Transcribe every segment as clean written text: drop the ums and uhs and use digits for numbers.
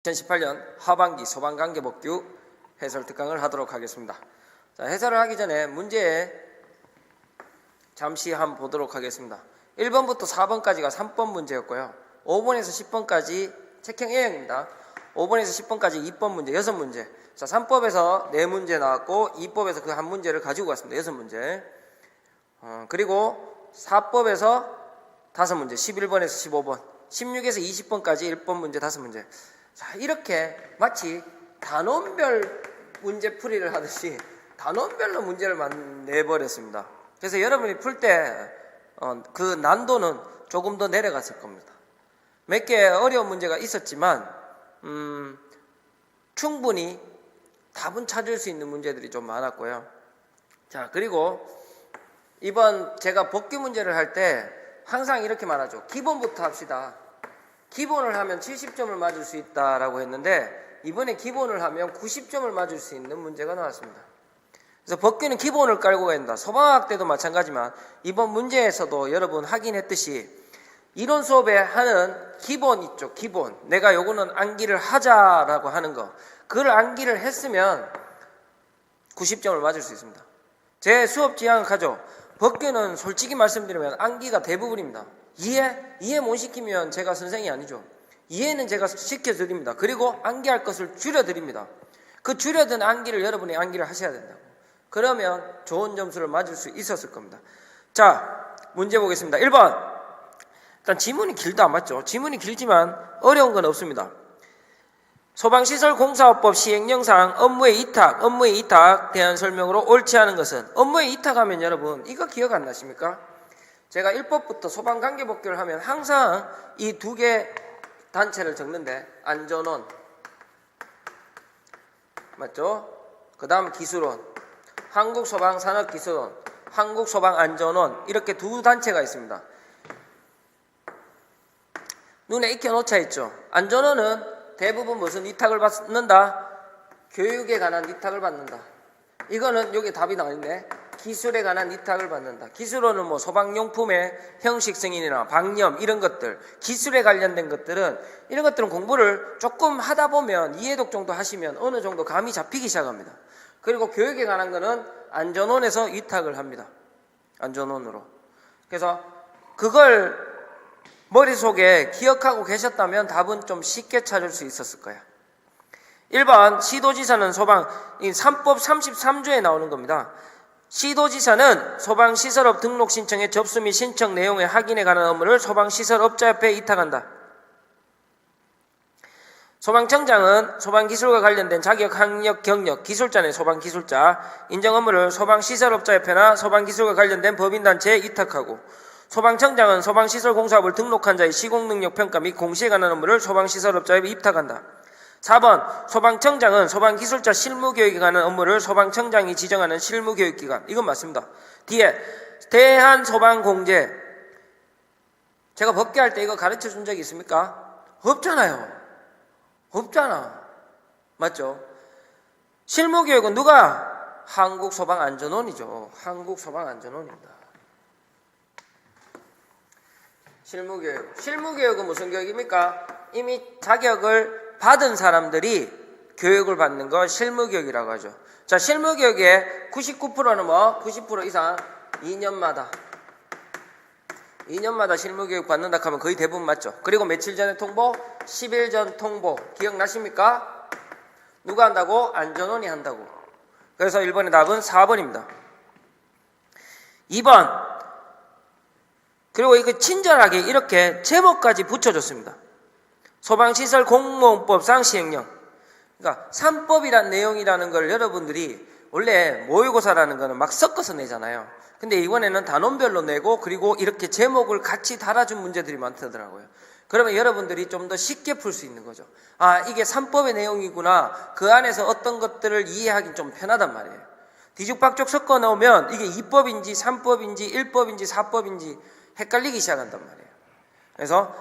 2018년 하반기 소방관계법규 해설 특강을 하도록 하겠습니다. 자, 해설을 하기 전에 문제 잠시 한번 보도록 하겠습니다. 1번부터 4번까지가 3번 문제였고요. 5번에서 10번까지 책형 A형입니다. 5번에서 10번까지 2번 문제, 6문제. 자, 3법에서 4문제 나왔고 2법에서 그 한 문제를 가지고 갔습니다. 6문제. 그리고 4법에서 5문제, 11번에서 15번, 16에서 20번까지 1번 문제 5문제. 자, 이렇게 마치 단원별 문제 풀이를 하듯이 단원별로 문제를 내버렸습니다. 그래서 여러분이 풀 때 그 난도는 조금 더 내려갔을 겁니다. 몇 개 어려운 문제가 있었지만 충분히 답은 찾을 수 있는 문제들이 좀 많았고요. 자, 그리고 이번 제가 법규 문제를 할 때 항상 이렇게 말하죠. 기본부터 합시다. 기본을 하면 70점을 맞을 수 있다라고 했는데 이번에 기본을 하면 90점을 맞을 수 있는 문제가 나왔습니다. 그래서 법규는 기본을 깔고 간다. 소방학 때도 마찬가지지만 이번 문제에서도 여러분 확인했듯이 이론 수업에 하는 기본 있죠. 기본. 내가 요거는 암기를 하자라고 하는 거. 그걸 암기를 했으면 90점을 맞을 수 있습니다. 제 수업 지향하죠. 법규는 솔직히 말씀드리면 암기가 대부분입니다. 이해 못 시키면 제가 선생이 아니죠. 이해는 제가 시켜드립니다. 그리고 암기할 것을 줄여드립니다. 그 줄여든 암기를 여러분이 암기를 하셔야 된다고. 그러면 좋은 점수를 맞을 수 있었을 겁니다. 자, 문제 보겠습니다. 1번. 일단 지문이 길도 안 맞죠. 지문이 길지만 어려운 건 없습니다. 소방시설공사업법 시행령상 업무의 이탁 대한 설명으로 옳지 않은 것은 업무의 이탁하면 여러분 이거 기억 안 나십니까? 제가 1법부터 소방관계법규를 하면 항상 이 두 개 단체를 적는데 안전원 맞죠? 그 다음 기술원, 한국소방산업기술원, 한국소방안전원 이렇게 두 단체가 있습니다. 눈에 익혀놓자 있죠. 안전원은 대부분 무슨 위탁을 받는다? 교육에 관한 위탁을 받는다. 이거는 여기 답이 나와있네. 기술에 관한 위탁을 받는다. 기술원은 뭐 소방용품의 형식 승인이나 방염 이런 것들, 기술에 관련된 것들은 이런 것들은 공부를 조금 하다 보면 이해독 정도 하시면 어느 정도 감이 잡히기 시작합니다. 그리고 교육에 관한 거는 안전원에서 위탁을 합니다. 안전원으로. 그래서 그걸 머릿속에 기억하고 계셨다면 답은 좀 쉽게 찾을 수 있었을 거야. 1번 시도지사는 소방 3법 33조에 나오는 겁니다. 시도지사는 소방시설업 등록 신청의 접수 및 신청 내용의 확인에 관한 업무를 소방시설업자협회에 이탁한다. 소방청장은 소방기술과 관련된 자격, 학력, 경력, 기술자네 소방기술자, 인정 업무를 소방시설업자협회나 소방기술과 관련된 법인단체에 이탁하고 소방청장은 소방시설공사업을 등록한 자의 시공능력 평가 및 공시에 관한 업무를 소방시설업자협회에 입탁한다. 4번 소방청장은 소방기술자 실무교육에 관한 업무를 소방청장이 지정하는 실무교육기관. 이건 맞습니다. 뒤에 대한소방공제. 제가 법규할 때 이거 가르쳐 준 적이 있습니까? 없잖아요. 없잖아. 맞죠? 실무교육은 누가? 한국소방안전원이죠. 한국소방안전원입니다. 실무교육은 무슨 교육입니까? 이미 자격을 받은 사람들이 교육을 받는 걸 실무교육이라고 하죠. 자, 실무교육의 99%는 뭐? 90% 이상 2년마다 실무교육 받는다 하면 거의 대부분 맞죠. 그리고 며칠 전에 통보? 10일 전 통보. 기억나십니까? 누가 한다고? 안전원이 한다고. 그래서 1번의 답은 4번입니다. 2번. 그리고 이거 친절하게 이렇게 제목까지 붙여줬습니다. 소방시설 공무원법상 시행령. 그러니까 3법이란 내용이라는 걸 여러분들이 원래 모의고사라는 거는 막 섞어서 내잖아요. 근데 이번에는 단원별로 내고 그리고 이렇게 제목을 같이 달아준 문제들이 많더라고요. 그러면 여러분들이 좀 더 쉽게 풀 수 있는 거죠. 아, 이게 3법의 내용이구나. 그 안에서 어떤 것들을 이해하긴 좀 편하단 말이에요. 뒤죽박죽 섞어 넣으면 이게 2법인지 3법인지 1법인지 4법인지 헷갈리기 시작한단 말이에요. 그래서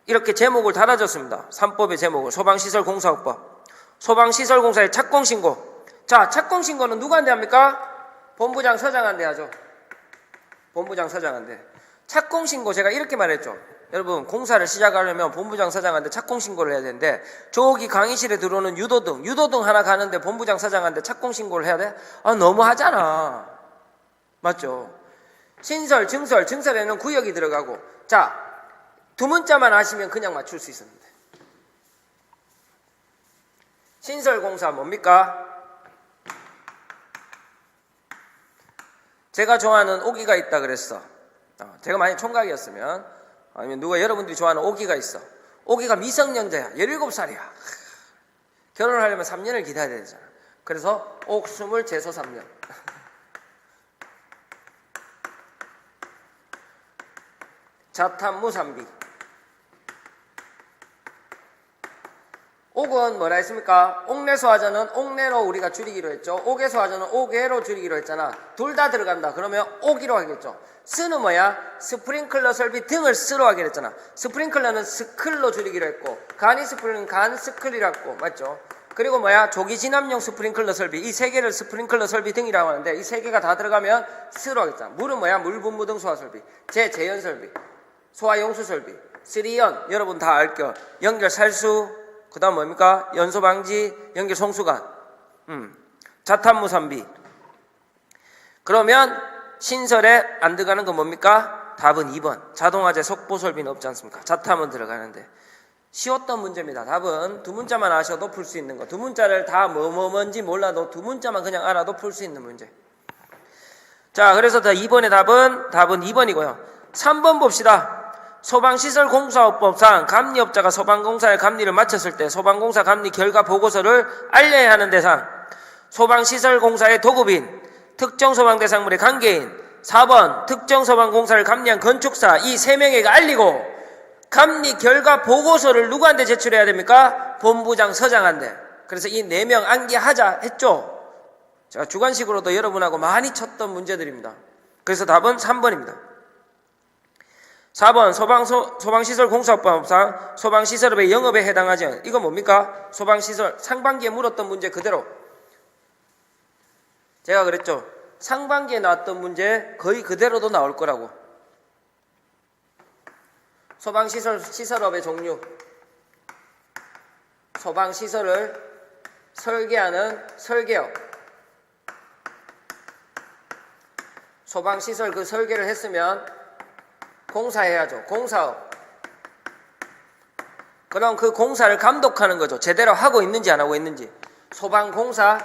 이렇게 제목을 달아줬습니다. 3법의 제목을. 소방시설공사업법. 소방시설공사의 착공신고. 자, 착공신고는 누구한테 합니까? 본부장, 서장한테 하죠. 본부장, 서장한테. 착공신고 제가 이렇게 말했죠. 여러분 공사를 시작하려면 본부장 사장한테 착공 신고를 해야 되는데 저기 강의실에 들어오는 유도등 하나 가는데 본부장 사장한테 착공 신고를 해야 돼? 너무하잖아. 맞죠? 신설, 증설에는 구역이 들어가고. 자, 두 문자만 아시면 그냥 맞출 수 있습니다. 신설공사 뭡니까? 제가 좋아하는 오기가 있다 그랬어. 제가 만약 총각이었으면, 아니면 누가 여러분들이 좋아하는 오기가 있어. 오기가 미성년자야. 17살이야. 결혼하려면 3년을 기다려야 되잖아. 그래서 옥수물 제소 3년. 자탄무 3비. 옥은 뭐라 했습니까? 옥내소화전은 옥내로 우리가 줄이기로 했죠. 옥외소화전은 옥외로 줄이기로 했잖아. 둘 다 들어간다. 그러면 옥이로 하겠죠. 스는 뭐야? 스프링클러 설비 등을 스로 하기로 했잖아. 스프링클러는 스클로 줄이기로 했고, 간이 스프링, 간 스클이라고 했고, 맞죠? 그리고 뭐야? 조기 진압용 스프링클러 설비. 이 세 개를 스프링클러 설비 등이라고 하는데 이 세 개가 다 들어가면 스로 하겠잖아. 물은 뭐야? 물분무 등 소화 설비. 재연 설비. 소화용수 설비. 3연. 여러분 다 알죠? 연결 살수. 그 다음 뭡니까? 연소 방지, 연결 송수관. 자탄무 3비. 그러면 신설에 안 들어가는 건 뭡니까? 답은 2번. 자동화재 속보 설비는 없지 않습니까? 자탄은 들어가는데. 쉬웠던 문제입니다. 답은 두 문자만 아셔도 풀 수 있는 거. 두 문자를 다 뭔지 몰라도 두 문자만 그냥 알아도 풀 수 있는 문제. 자, 그래서 2번의 답은 2번이고요. 3번 봅시다. 소방시설공사업법상 감리업자가 소방공사의 감리를 마쳤을 때 소방공사 감리 결과 보고서를 알려야 하는 대상, 소방시설공사의 도급인, 특정소방대상물의 관계인, 4번 특정소방공사를 감리한 건축사, 이 3명에게 알리고 감리 결과 보고서를 누구한테 제출해야 됩니까? 본부장 서장한테. 그래서 이 4명 암기하자 했죠. 제가 주관식으로도 여러분하고 많이 쳤던 문제들입니다. 그래서 답은 3번입니다. 4번 소방시설공사법상 소방시설업의 영업에 해당하지 않은, 이건 뭡니까? 소방시설 상반기에 물었던 문제 그대로. 제가 그랬죠. 상반기에 나왔던 문제 거의 그대로도 나올 거라고. 시설업의 종류. 소방시설을 설계하는 설계업. 소방시설 그 설계를 했으면 공사해야죠. 공사업. 그럼 그 공사를 감독하는 거죠. 제대로 하고 있는지 안 하고 있는지. 소방공사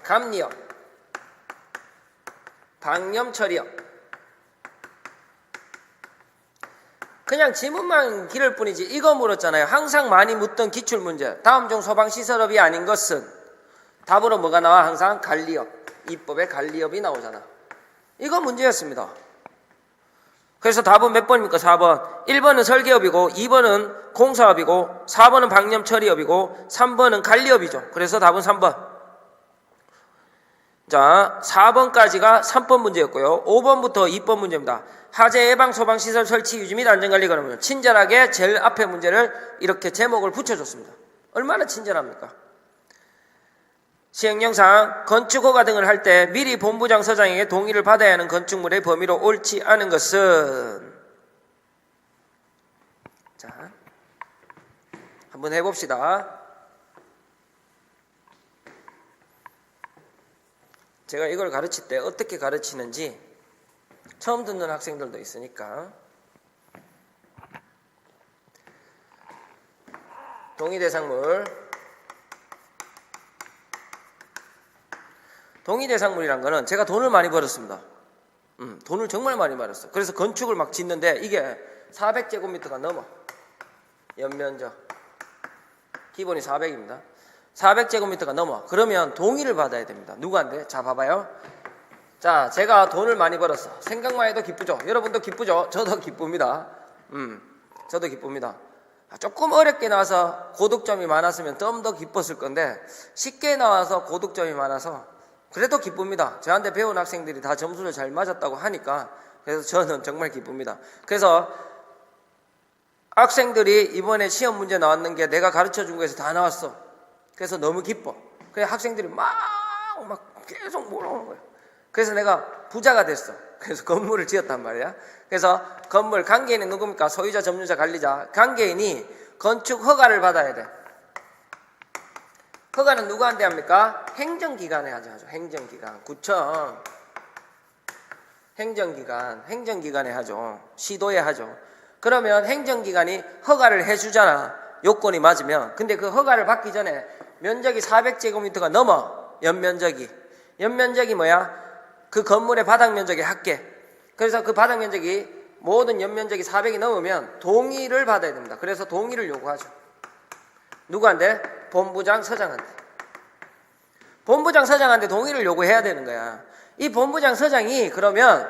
감리업, 방염처리업. 그냥 지문만 기를 뿐이지 이거 물었잖아요. 항상 많이 묻던 기출문제. 다음 중 소방시설업이 아닌 것은 답으로 뭐가 나와? 항상 관리업. 입법에 관리업이 나오잖아. 이거 문제였습니다. 그래서 답은 몇 번입니까? 4번. 1번은 설계업이고 2번은 공사업이고 4번은 방염처리업이고 3번은 관리업이죠. 그래서 답은 3번. 자, 4번까지가 3번 문제였고요. 5번부터 2번 문제입니다. 화재 예방 소방시설 설치 유지 및 안전관리 관련. 친절하게 제일 앞에 문제를 이렇게 제목을 붙여줬습니다. 얼마나 친절합니까? 시행령상 건축허가 등을 할 때 미리 본부장 서장에게 동의를 받아야 하는 건축물의 범위로 옳지 않은 것은, 자, 한번 해봅시다. 제가 이걸 가르칠 때 어떻게 가르치는지 처음 듣는 학생들도 있으니까. 동의대상물. 동의대상물이란 거는 제가 돈을 많이 벌었습니다. 돈을 정말 많이 벌었어요. 그래서 건축을 막 짓는데 이게 400제곱미터가 넘어. 연면적. 기본이 400입니다. 400제곱미터가 넘어. 그러면 동의를 받아야 됩니다. 누구한테? 자, 봐봐요. 자, 제가 돈을 많이 벌었어. 생각만 해도 기쁘죠? 여러분도 기쁘죠? 저도 기쁩니다. 저도 기쁩니다. 조금 어렵게 나와서 고득점이 많았으면 좀 더 기뻤을 건데 쉽게 나와서 고득점이 많아서 그래도 기쁩니다. 저한테 배운 학생들이 다 점수를 잘 맞았다고 하니까. 그래서 저는 정말 기쁩니다. 그래서 학생들이 이번에 시험 문제 나왔는 게 내가 가르쳐준 거에서 다 나왔어. 그래서 너무 기뻐. 그래서 학생들이 막 계속 물어오는 거예요. 그래서 내가 부자가 됐어. 그래서 건물을 지었단 말이야. 그래서 건물 관계인이 누굽니까? 소유자, 점유자, 관리자. 관계인이 건축 허가를 받아야 돼. 허가는 누구한테 합니까? 행정기관에 하죠. 행정기관. 구청, 행정기관에 하죠. 시도에 하죠. 그러면 행정기관이 허가를 해주잖아. 요건이 맞으면. 근데 그 허가를 받기 전에 면적이 400제곱미터가 넘어. 연면적이 뭐야? 그 건물의 바닥 면적의 합계. 그래서 그 바닥 면적이 모든 연면적이 400이 넘으면 동의를 받아야 됩니다. 그래서 동의를 요구하죠. 누구한테? 본부장, 서장한테. 본부장, 서장한테 동의를 요구해야 되는 거야. 이 본부장, 서장이 그러면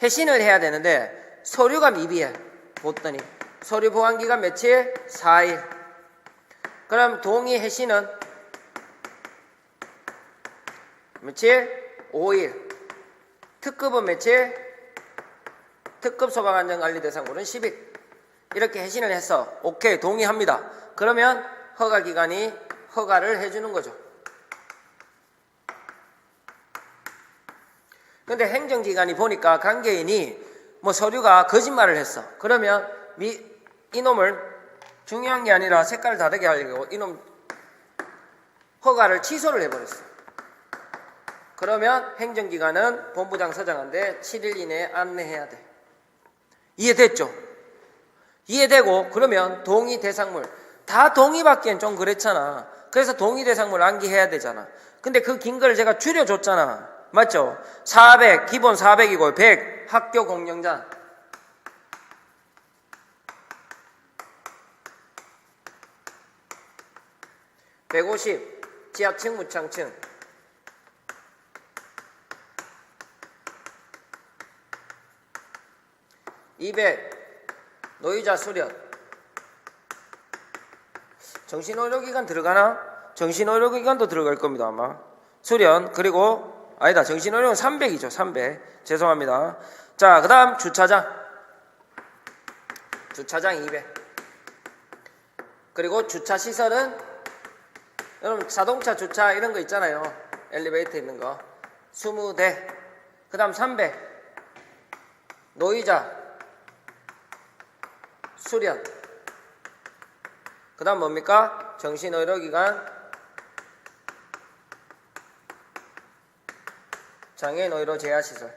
회신을 해야 되는데 서류가 미비해. 보더니 서류 보관기간 며칠? 4일. 그럼 동의 회신은 며칠? 5일. 특급은 며칠? 특급 소방안전관리대상물은 10일. 이렇게 회신을 해서 오케이 동의합니다. 그러면 허가기관이 허가를 해주는 거죠. 근데 행정기관이 보니까 관계인이 뭐 서류가 거짓말을 했어. 그러면 이놈을 중요한 게 아니라 색깔을 다르게 하려고 이놈 허가를 취소를 해버렸어. 그러면 행정기관은 본부장, 서장한테 7일 이내에 안내해야 돼. 이해됐죠? 이해되고 그러면 동의 대상물 다 동의받기엔 좀 그랬잖아. 그래서 동의 대상물 암기해야 되잖아. 근데 그 긴 걸 제가 줄여줬잖아. 맞죠? 400 기본 400이고 100 학교 공영장 150 지하층 무창층 200 노유자 수련. 정신의료기관 들어가나? 정신의료기관도 들어갈 겁니다 아마. 수련. 그리고 아니다, 정신의료는 300이죠 300. 죄송합니다. 자, 그 다음 주차장 200. 그리고 주차시설은 여러분 자동차 주차 이런 거 있잖아요. 엘리베이터 있는 거 20대. 그 다음 300 노이자 수련. 그 다음 뭡니까? 정신의료기관 장애인 의료 재활시설.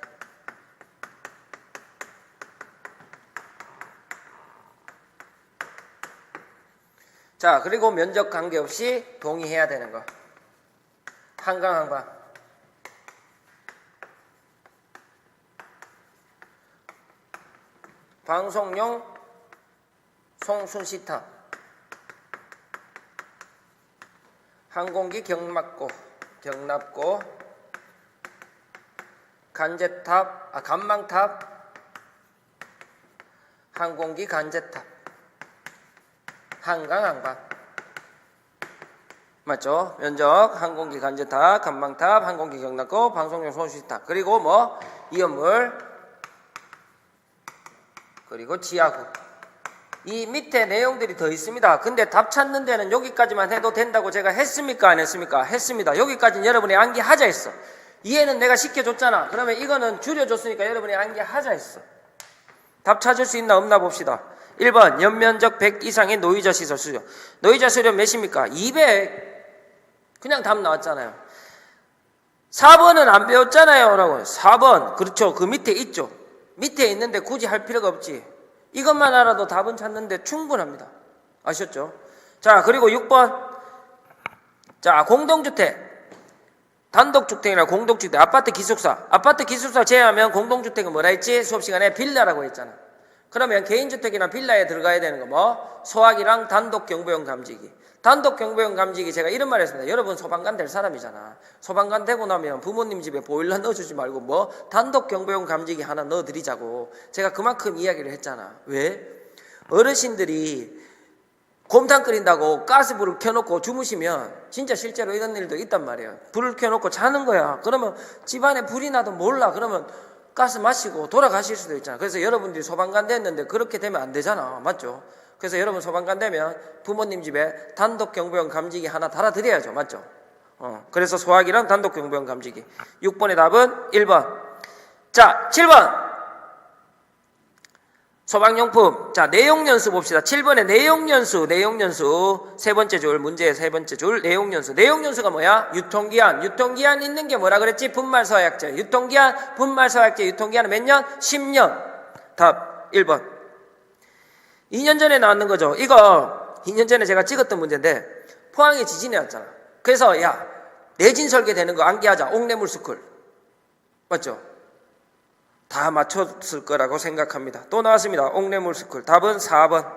자, 그리고 면적 관계없이 동의해야 되는 거. 한강 방송용 송순시탑 항공기 경납고 간망탑 항공기 간제탑 한강 맞죠? 면적 항공기 간제탑 간망탑 항공기 경납고 방송용 송순시탑. 그리고 뭐 이연물 그리고 지하구. 이 밑에 내용들이 더 있습니다. 근데 답 찾는 데는 여기까지만 해도 된다고 제가 했습니까? 안 했습니까? 했습니다. 여기까지는 여러분이 암기하자 했어. 이해는 내가 시켜줬잖아. 그러면 이거는 줄여줬으니까 여러분이 암기하자 했어. 답 찾을 수 있나 없나 봅시다. 1번 연면적 100 이상의 노유자 시설 수요. 노유자 수요 몇입니까? 200. 그냥 답 나왔잖아요. 4번은 안 배웠잖아요 라고. 4번 그렇죠. 그 밑에 있죠. 밑에 있는데 굳이 할 필요가 없지. 이것만 알아도 답은 찾는데 충분합니다. 아셨죠? 자, 그리고 6번. 자, 공동주택. 단독주택이나 공동주택, 아파트 기숙사. 아파트 기숙사 제외하면 공동주택은 뭐라 했지? 수업시간에 빌라라고 했잖아. 그러면 개인주택이나 빌라에 들어가야 되는 거 뭐? 소화기랑 단독경보용 감지기. 단독경보용 감지기 제가 이런 말 했습니다. 여러분 소방관 될 사람이잖아. 소방관 되고 나면 부모님 집에 보일러 넣어주지 말고 뭐 단독경보용 감지기 하나 넣어드리자고 제가 그만큼 이야기를 했잖아. 왜? 어르신들이 곰탕 끓인다고 가스불을 켜놓고 주무시면 진짜 실제로 이런 일도 있단 말이에요. 불을 켜놓고 자는 거야. 그러면 집안에 불이 나도 몰라. 그러면 가스 마시고 돌아가실 수도 있잖아. 그래서 여러분들이 소방관 됐는데 그렇게 되면 안 되잖아. 맞죠? 그래서 여러분 소방관 되면 부모님 집에 단독경보용 감지기 하나 달아드려야죠. 맞죠? 그래서 소화기랑 단독경보용 감지기. 6번의 답은 1번 자, 7번. 소방용품. 자, 내용연수 봅시다. 7번에 내용연수. 세 번째 줄, 문제의 세 번째 줄, 내용연수. 내용연수가 뭐야? 유통기한. 유통기한 있는 게 뭐라 그랬지? 분말서약제. 유통기한, 분말서약제, 유통기한은 몇 년? 10년. 답, 1번. 2년 전에 나왔는 거죠. 이거, 2년 전에 제가 찍었던 문제인데, 포항에 지진이 왔잖아. 그래서, 야, 내진 설계되는 거 암기하자. 옥내물스쿨. 맞죠? 다 맞췄을 거라고 생각합니다. 또 나왔습니다. 옥내물스쿨. 답은 4번.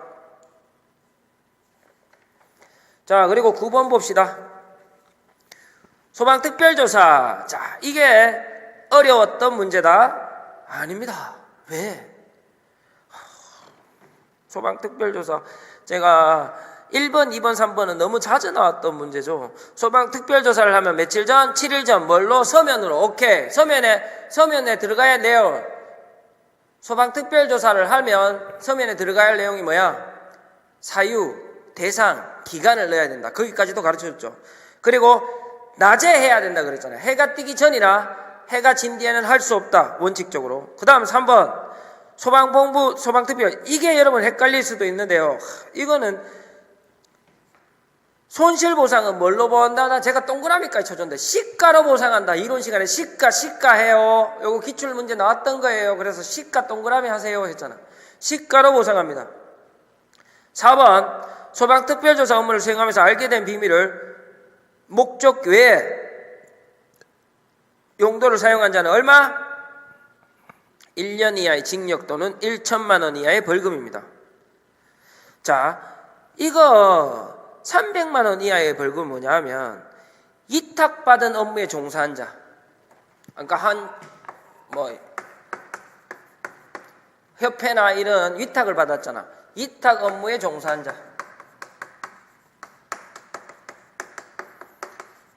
자, 그리고 9번 봅시다. 소방특별조사. 자, 이게 어려웠던 문제다? 아닙니다. 왜? 소방특별조사. 제가 1번, 2번, 3번은 너무 자주 나왔던 문제죠. 소방특별조사를 하면 며칠 전? 7일 전. 뭘로? 서면으로. 오케이. 서면에 들어가야 할 내용. 소방특별조사를 하면 서면에 들어가야 할 내용이 뭐야? 사유, 대상, 기간을 넣어야 된다. 거기까지도 가르쳐줬죠. 그리고 낮에 해야 된다 그랬잖아요. 해가 뜨기 전이나 해가 진 뒤에는 할 수 없다. 원칙적으로. 그 다음 3번. 소방본부, 소방특별. 이게 여러분 헷갈릴 수도 있는데요. 이거는 손실보상은 뭘로 보한다? 제가 동그라미까지 쳐줬는데 시가로 보상한다. 이론 시간에 시가 해요. 요거 기출문제 나왔던 거예요. 그래서 시가 동그라미 하세요 했잖아. 시가로 보상합니다. 4번 소방특별조사 업무를 수행하면서 알게 된 비밀을 목적 외에 용도를 사용한 자는 얼마? 1년 이하의 징역 또는 1천만 원 이하의 벌금입니다. 자, 이거 300만 원 이하의 벌금은 뭐냐 하면 위탁받은 업무에 종사한 자. 그러니까 협회나 이런 위탁을 받았잖아. 위탁 업무에 종사한 자.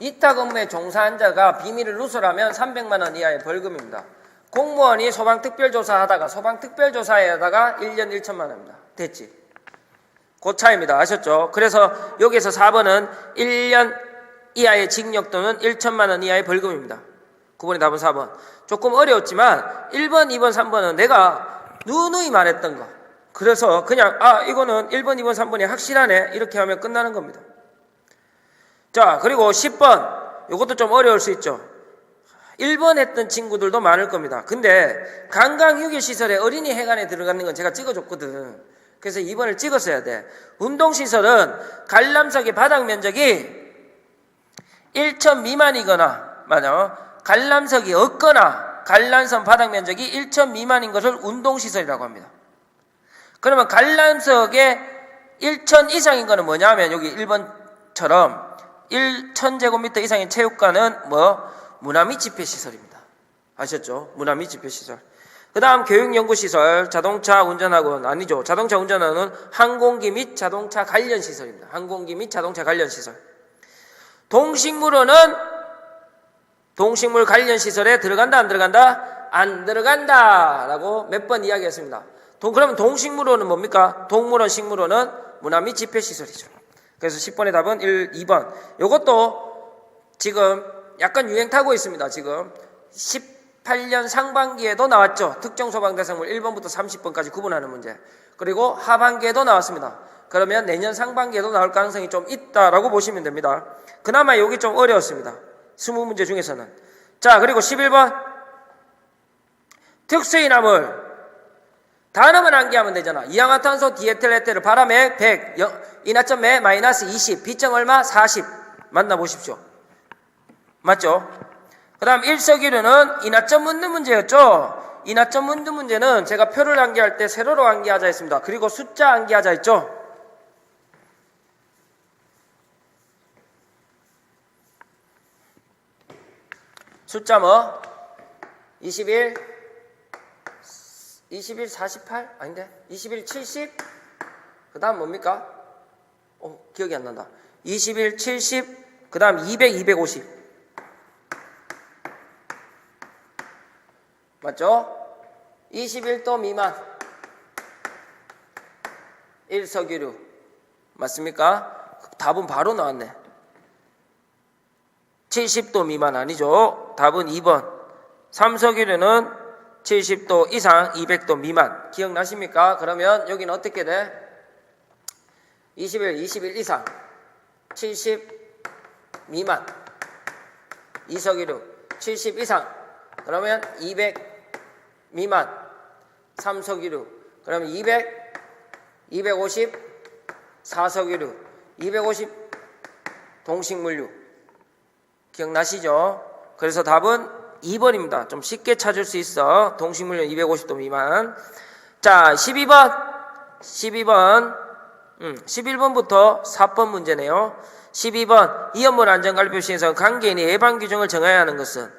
위탁 업무에 종사한 자가 비밀을 누설하면 300만 원 이하의 벌금입니다. 공무원이 소방특별조사하다가 1년 1천만 원입니다. 됐지? 그 차이입니다. 아셨죠? 그래서 여기서 4번은 1년 이하의 징역 또는 1천만 원 이하의 벌금입니다. 9번이 답은 4번. 조금 어려웠지만 1번, 2번, 3번은 내가 누누이 말했던 거. 그래서 그냥 이거는 1번, 2번, 3번이 확실하네. 이렇게 하면 끝나는 겁니다. 자, 그리고 10번. 이것도 좀 어려울 수 있죠. 1번 했던 친구들도 많을 겁니다. 근데 관광휴게시설에 어린이 해관에 들어가는 건 제가 찍어줬거든. 그래서 2번을 찍었어야 돼. 운동시설은 관람석의 바닥 면적이 1천 미만이거나, 관람석이 없거나 관람석 바닥 면적이 1천 미만인 것을 운동시설이라고 합니다. 그러면 관람석의 1천 이상인 거는 뭐냐 하면 여기 1번처럼 1,000제곱미터 이상의 체육관은 문화 및 집회시설입니다. 아셨죠? 문화 및 집회시설. 그 다음 교육연구시설, 자동차 운전학원, 아니죠. 자동차 운전학원은 항공기 및 자동차 관련 시설입니다. 항공기 및 자동차 관련 시설. 동식물원은 동식물 관련 시설에 들어간다, 안 들어간다? 안 들어간다! 라고 몇 번 이야기했습니다. 그러면 동식물원은 뭡니까? 동물원, 식물원은 문화 및 집회시설이죠. 그래서 10번의 답은 2번. 요것도 지금 약간 유행 타고 있습니다. 지금 18년 상반기에도 나왔죠. 특정 소방대상물 1번부터 30번까지 구분하는 문제. 그리고 하반기에도 나왔습니다. 그러면 내년 상반기에도 나올 가능성이 좀 있다라고 보시면 됩니다. 그나마 여기 좀 어려웠습니다. 20문제 중에서는. 자, 그리고 11번. 특수인화물. 단어만 암기하면 되잖아. 이산화탄소 디에틸에테르 바람에 100, 인화점에 마이너스 20, B점 얼마? 40. 만나보십시오. 맞죠? 그 다음 일석이류는 인화점 묻는 문제였죠. 인화점 묻는 문제는 제가 표를 암기할 때 세로로 암기하자 했습니다. 그리고 숫자 암기하자 했죠. 숫자 21, 48? 아닌데? 21, 70? 그 다음 뭡니까? 기억이 안 난다. 21, 70, 그 다음 200, 250. 맞죠? 21도 미만. 일석이류. 맞습니까? 답은 바로 나왔네. 70도 미만 아니죠? 답은 2번. 삼석이류는 70도 이상 200도 미만. 기억나십니까? 그러면 여기는 어떻게 돼? 21 이상 70 미만 이석이류 70 이상 그러면 200 미만 삼석이류 그러면 200 250 사석이류 250 동식물류. 기억나시죠? 그래서 답은 2번입니다. 좀 쉽게 찾을 수 있어. 동식물류 250도 미만. 자, 11번부터 4번 문제네요. 12번 이연물 안전관리표시에서 관계인이 예방 규정을 정해야 하는 것은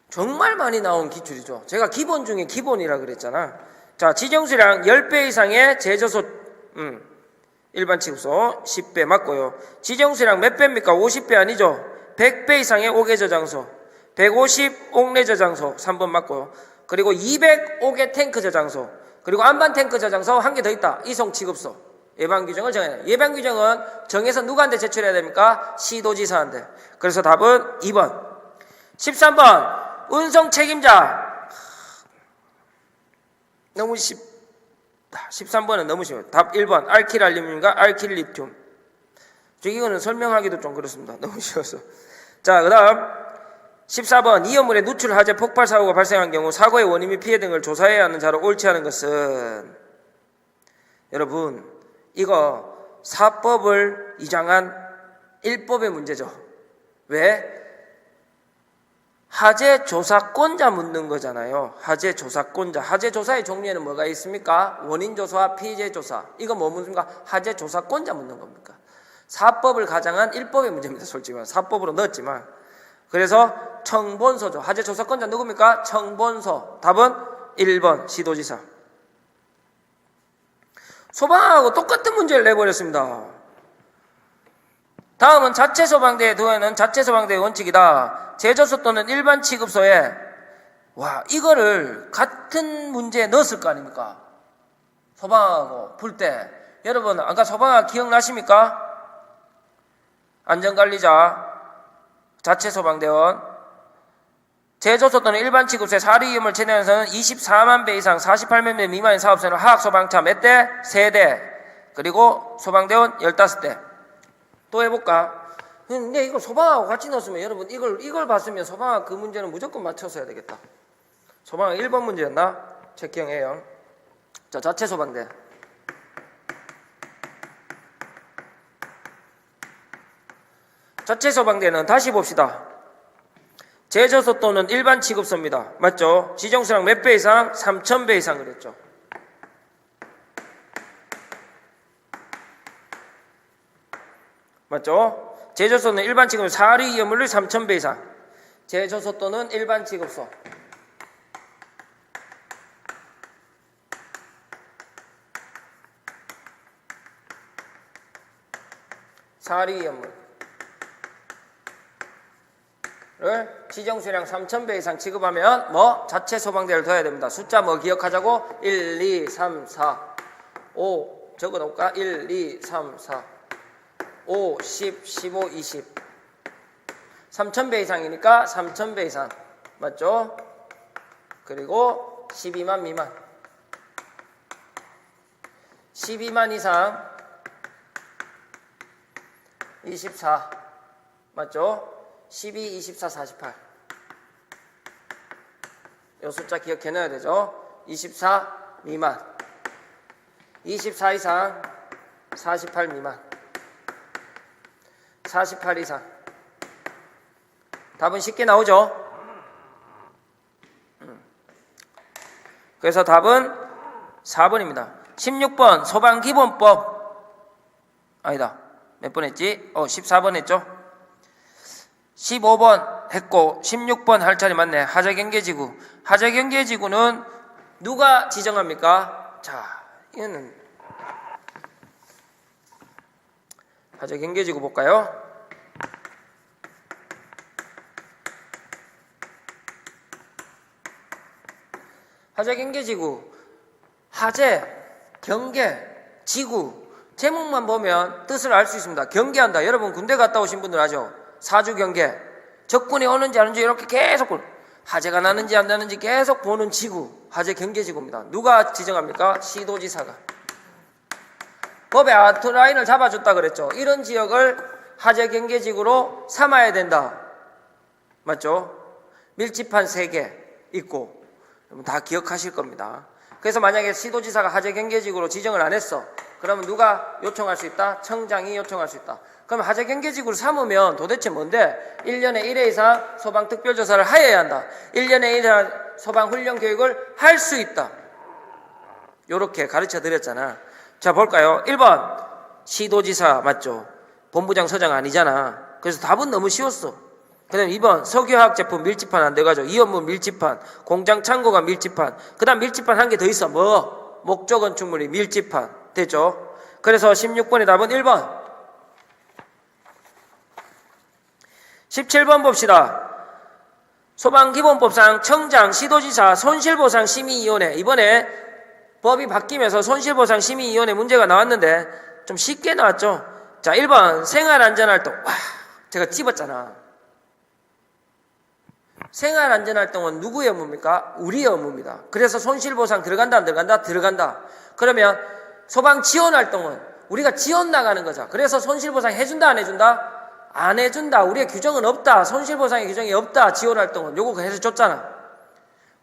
정말 많이 나온 기출이죠. 제가 기본 중에 기본이라 그랬잖아. 자, 지정수량 10배 이상의 제조소 일반 취급소 10배 맞고요. 지정수량 몇 배입니까? 50배 아니죠. 100배 이상의 옥외 저장소 150 옥내 저장소 3번 맞고요. 그리고 200 옥외 탱크 저장소 그리고 안반 탱크 저장소 한 개 더 있다. 이송 취급소. 예방 규정을 정해야 돼. 예방 규정은 정해서 누구한테 제출해야 됩니까? 시도지사한테. 그래서 답은 2번. 13번 운송 책임자. 너무 쉽다. 13번은 너무 쉬워요. 답 1번 알킬알륨인가 알킬리튬. 이거는 설명하기도 좀 그렇습니다. 너무 쉬워서. 자, 그 다음 14번 이연물의 누출 화재 폭발 사고가 발생한 경우 사고의 원인 및 피해 등을 조사해야 하는 자로 옳지 않은 것은 여러분 이거 사법을 이장한 1법의 문제죠. 왜? 화재 조사권자 묻는 거잖아요. 화재 조사권자. 화재 조사의 종류에는 뭐가 있습니까? 원인 조사와 피해 조사. 이거 뭐 묻습니까? 화재 조사권자 묻는 겁니까? 사법을 가장한 1법의 문제입니다. 솔직히 사법으로 넣었지만. 그래서 청본소죠. 화재 조사권자 누굽니까? 청본소. 답은 1번 시도지사. 소방하고 똑같은 문제를 내버렸습니다. 다음은 자체 소방대에 두어있는 자체 소방대의 원칙이다. 제조소 또는 일반 취급소에 이거를 같은 문제에 넣었을 거 아닙니까? 소방하고 풀 때. 여러분 아까 소방하 기억나십니까? 안전관리자 자체 소방대원 제조소 또는 일반 취급소의 사리 위험을 최대한해서는 24만 배 이상 48만 배 미만의 사업소는 화학소방차 몇 대? 3대. 그리고 소방대원 15대. 또 해볼까? 근데 이거 소방하고 같이 넣었으면 여러분 이걸 봤으면 소방하 그 문제는 무조건 맞춰서 해야 되겠다. 소방하 1번 문제였나? 체크형이에요. 자, 자체 소방대. 자체 소방대는 다시 봅시다. 제조소 또는 일반 취급소입니다. 맞죠? 지정수량 몇 배 이상? 3000배 이상 그랬죠. 맞죠? 제조소는 일반 취급소 사리 이염물을 3000배 이상. 제조소 또는 일반 취급소. 사리 이염물 를 지정수량 3000배 이상 취급하면 자체 소방대를 둬야 됩니다. 숫자 기억하자고? 1, 2, 3, 4, 5 적어놓을까? 1, 2, 3, 4 5, 10, 15, 20 3000배 이상이니까 3000배 이상 맞죠? 그리고 12만 미만 12만 이상 24 맞죠? 12, 24, 48 이 숫자 기억해놔야 되죠? 24 미만 24 이상 48 미만 48 이상 답은 쉽게 나오죠? 그래서 답은 4번입니다. 16번 소방기본법 아니다 몇 번 했지? 14번 했죠? 15번 했고 16번 할 차례 맞네. 하자경계지구. 하자경계지구는 누가 지정합니까? 자, 이거는 하자경계지구 볼까요? 하자경계지구 하재, 경계, 지구 제목만 보면 뜻을 알 수 있습니다. 경계한다. 여러분 군대 갔다 오신 분들 아죠? 사주 경계. 적군이 오는지 아닌지 이렇게 계속 화재가 나는지 안 나는지 계속 보는 지구, 화재 경계지구입니다. 누가 지정합니까? 시도지사가. 법에 아웃라인을 잡아줬다 그랬죠. 이런 지역을 화재 경계지구로 삼아야 된다. 맞죠? 밀집판 3개 있고 다 기억하실 겁니다. 그래서 만약에 시도지사가 화재 경계지구로 지정을 안 했어. 그러면 누가 요청할 수 있다? 청장이 요청할 수 있다. 그럼 화재 경계지구를 삼으면 도대체 뭔데? 1년에 1회 이상 소방특별조사를 하여야 한다. 1년에 1회 이상 소방훈련교육을 할 수 있다. 요렇게 가르쳐 드렸잖아. 자, 볼까요? 1번 시도지사 맞죠? 본부장 서장 아니잖아. 그래서 답은 너무 쉬웠어. 그 다음 2번 석유화학 제품 밀집판 안 돼가지고 이연문 밀집판, 공장 창고가 밀집판, 그 다음 밀집판 한 개 더 있어. 뭐? 목조 건축물이 밀집판 됐죠? 그래서 16번의 답은 1번. 17번 봅시다. 소방기본법상 청장, 시도지사, 손실보상심의위원회. 이번에 법이 바뀌면서 손실보상심의위원회 문제가 나왔는데 좀 쉽게 나왔죠. 자, 1번 생활안전활동. 와, 제가 찝었잖아. 생활안전활동은 누구의 업무입니까? 우리의 업무입니다. 그래서 손실보상 들어간다 안 들어간다? 들어간다. 그러면 소방지원활동은 우리가 지원 나가는 거죠. 그래서 손실보상 해준다 안 해준다? 안 해준다. 우리의 규정은 없다. 손실보상의 규정이 없다. 지원활동은 요거 해서 줬잖아.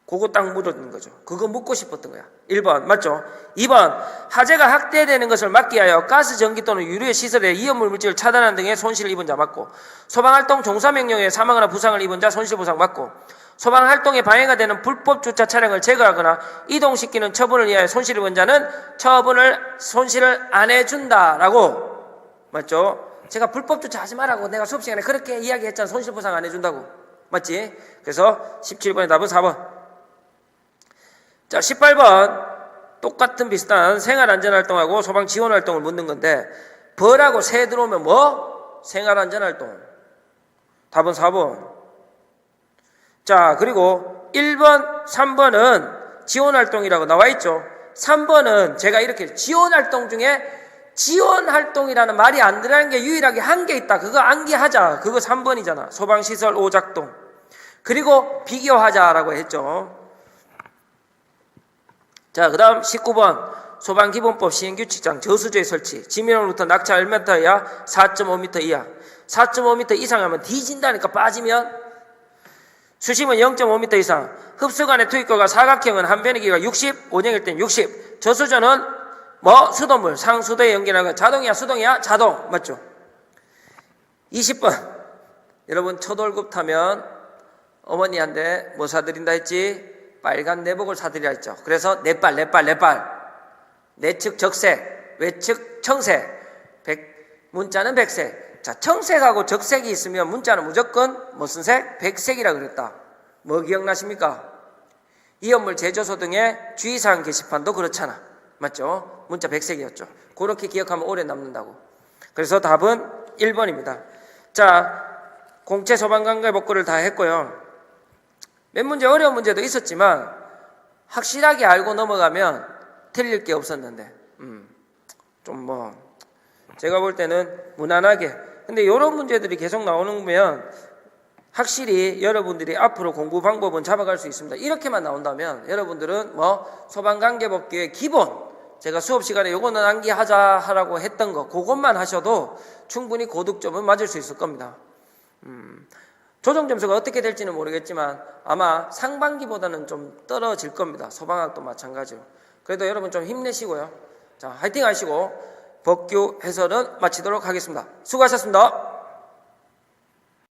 그거 딱 묻어둔 거죠. 그거 묻고 싶었던 거야. 1번 맞죠? 2번 화재가 확대되는 것을 막기 위하여 가스, 전기 또는 유류의 시설에 이연물 물질을 차단하는 등의 손실을 입은 자 맞고, 소방활동 종사명령에 사망하거나 부상을 입은 자 손실보상 맞고, 소방활동에 방해가 되는 불법 주차 차량을 제거하거나 이동시키는 처분을 위하여 손실을 입은 자는 손실을 안 해준다라고 맞죠? 제가 불법 주차하지 말라고 내가 수업 시간에 그렇게 이야기했잖아. 손실보상 안 해준다고. 맞지? 그래서 17번의 답은 4번. 자, 18번 똑같은 비슷한 생활안전활동하고 소방지원활동을 묻는 건데 벌하고 새 들어오면 뭐? 생활안전활동. 답은 4번. 자, 그리고 1번, 3번은 지원활동이라고 나와 있죠. 3번은 제가 이렇게 지원활동 중에 지원활동이라는 말이 안 들어가는 게 유일하게 한 개 있다. 그거 암기하자. 그거 3번이잖아. 소방시설 오작동. 그리고 비교하자라고 했죠. 자, 그 다음 19번 소방기본법 시행규칙상 저수조의 설치. 지면으로부터 낙차 1m 이하 4.5m 이하. 4.5m 이상하면 뒤진다니까. 빠지면. 수심은 0.5m 이상. 흡수관의 투입구가 사각형은 한 변의 길이가 60, 원형일 땐 60. 저수조는 뭐? 수돗물, 상수도에 연결하고. 자동이야 수동이야? 자동. 맞죠? 20번 여러분 초월급 타면 어머니한테 뭐 사드린다 했지? 빨간 내복을 사드리라 했죠. 그래서 내빨 내측 적색, 외측 청색, 문자는 백색. 자, 청색하고 적색이 있으면 문자는 무조건 무슨 색? 백색이라 그랬다. 뭐 기억나십니까? 이연물 제조소 등의 주의사항 게시판도 그렇잖아. 맞죠? 문자 백색이었죠. 그렇게 기억하면 오래 남는다고. 그래서 답은 1번입니다. 자, 공채 소방관과의 복구를 다 했고요. 몇 문제 어려운 문제도 있었지만 확실하게 알고 넘어가면 틀릴 게 없었는데 좀 뭐 제가 볼 때는 무난하게. 근데 이런 문제들이 계속 나오는 거면 확실히 여러분들이 앞으로 공부 방법은 잡아갈 수 있습니다. 이렇게만 나온다면 여러분들은 뭐 소방관계법규의 기본, 제가 수업 시간에 요거는 암기하자 하라고 했던 거 그것만 하셔도 충분히 고득점은 맞을 수 있을 겁니다. 조정 점수가 어떻게 될지는 모르겠지만 아마 상반기보다는 좀 떨어질 겁니다. 소방학도 마찬가지로. 그래도 여러분 좀 힘내시고요. 자, 화이팅 하시고 법규 해설은 마치도록 하겠습니다. 수고하셨습니다.